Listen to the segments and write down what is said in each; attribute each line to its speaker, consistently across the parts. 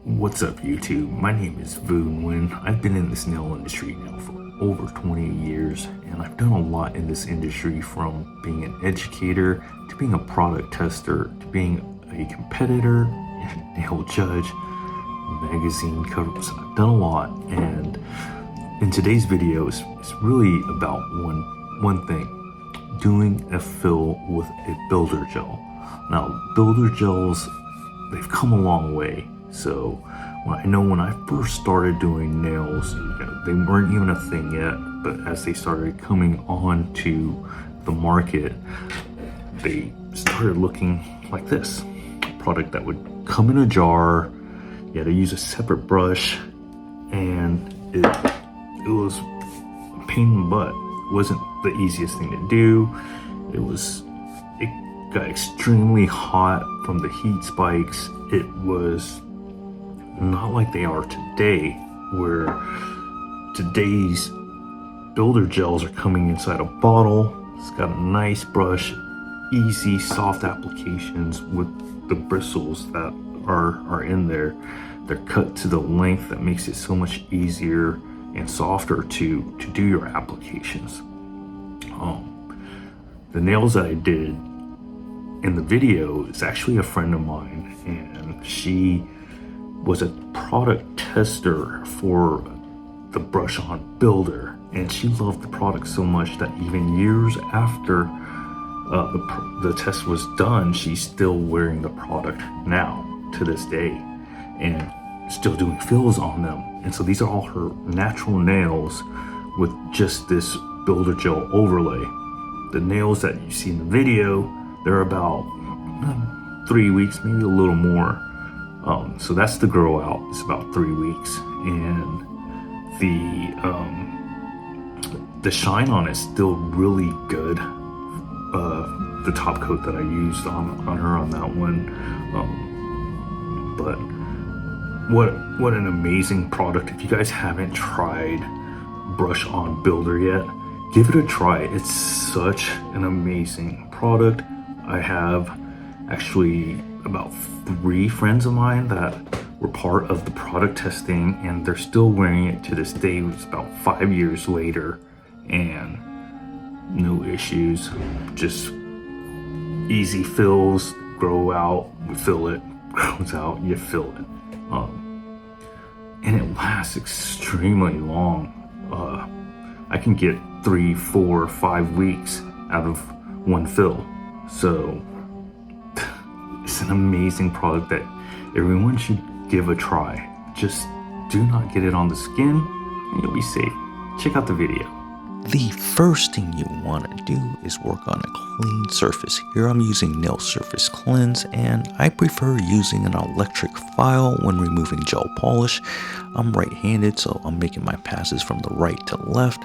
Speaker 1: What's up, YouTube? My name is VuDooNails. I've been in this nail industry now for over 20 years, and I've done a lot in this industry, from being an educator to being a product tester to being a competitor and nail judge, magazine covers. I've done a lot, and in today's video it's really about one thing: doing a fill with a builder gel. Now, builder gels, they've come a long way. So when I first started doing nails, they weren't even a thing yet, but as they started coming on to the market, they started looking like this. A product that would come in a jar. You had to use a separate brush, and it was a pain in the butt. It wasn't the easiest thing to do. It got extremely hot from the heat spikes. It was not like they are today, where today's builder gels are coming inside a bottle. It's got a nice brush, easy soft applications with the bristles that are in there. They're cut to the length that makes it so much easier and softer to do your applications. The nails that I did in the video is actually a friend of mine, and she was a product tester for the brush on builder, and she loved the product so much that even years after the test was done, she's still wearing the product now to this day and still doing fills on them. And so these are all her natural nails with just this builder gel overlay. The nails that you see in the video, they're about 3 weeks, maybe a little more. So that's the grow out. It's about 3 weeks, and the shine on it's still really good. The top coat that I used on her on that one, but what an amazing product. If you guys haven't tried brush on builder yet, give it a try. It's such an amazing product. I have actually about 3 friends of mine that were part of the product testing, and they're still wearing it to this day. It's about 5 years later, and no issues. Just easy fills. Grow out, you fill it. Grows out, you fill it. And it lasts extremely long. I can get 3, 4, 5 weeks out of one fill. So it's an amazing product that everyone should give a try. Just do not get it on the skin, and you'll be safe. Check out the video.
Speaker 2: The first thing you want to do is work on a clean surface. Here I'm using Nail Surface Cleanse, and I prefer using an electric file when removing gel polish. I'm right-handed, so I'm making my passes from the right to left,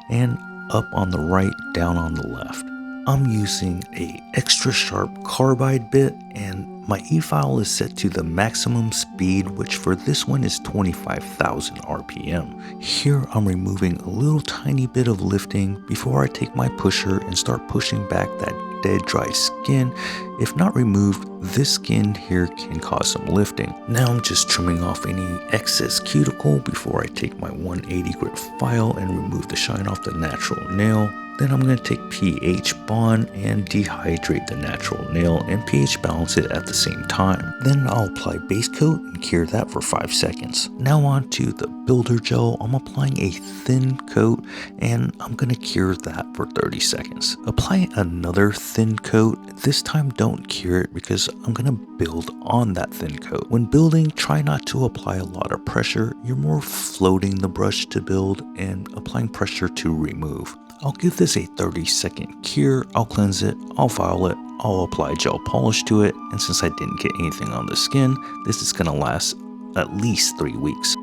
Speaker 2: and up on the right, down on the left. I'm using a extra sharp carbide bit, and my e-file is set to the maximum speed, which for this one is 25,000 RPM. Here I'm removing a little tiny bit of lifting before I take my pusher and start pushing back that dead dry skin. If not removed, this skin here can cause some lifting. Now I'm just trimming off any excess cuticle before I take my 180 grit file and remove the shine off the natural nail. Then I'm going to take pH bond and dehydrate the natural nail and pH balance it at the same time. Then I'll apply base coat and cure that for 5 seconds. Now on to the builder gel. I'm applying a thin coat, and I'm going to cure that for 30 seconds. Apply another thin coat. This time don't cure it because I'm going to build on that thin coat. When building, try not to apply a lot of pressure. You're more floating the brush to build and applying pressure to remove. I'll give this a 30-second cure. I'll cleanse it, I'll file it, I'll apply gel polish to it, and since I didn't get anything on the skin, this is going to last at least 3 weeks.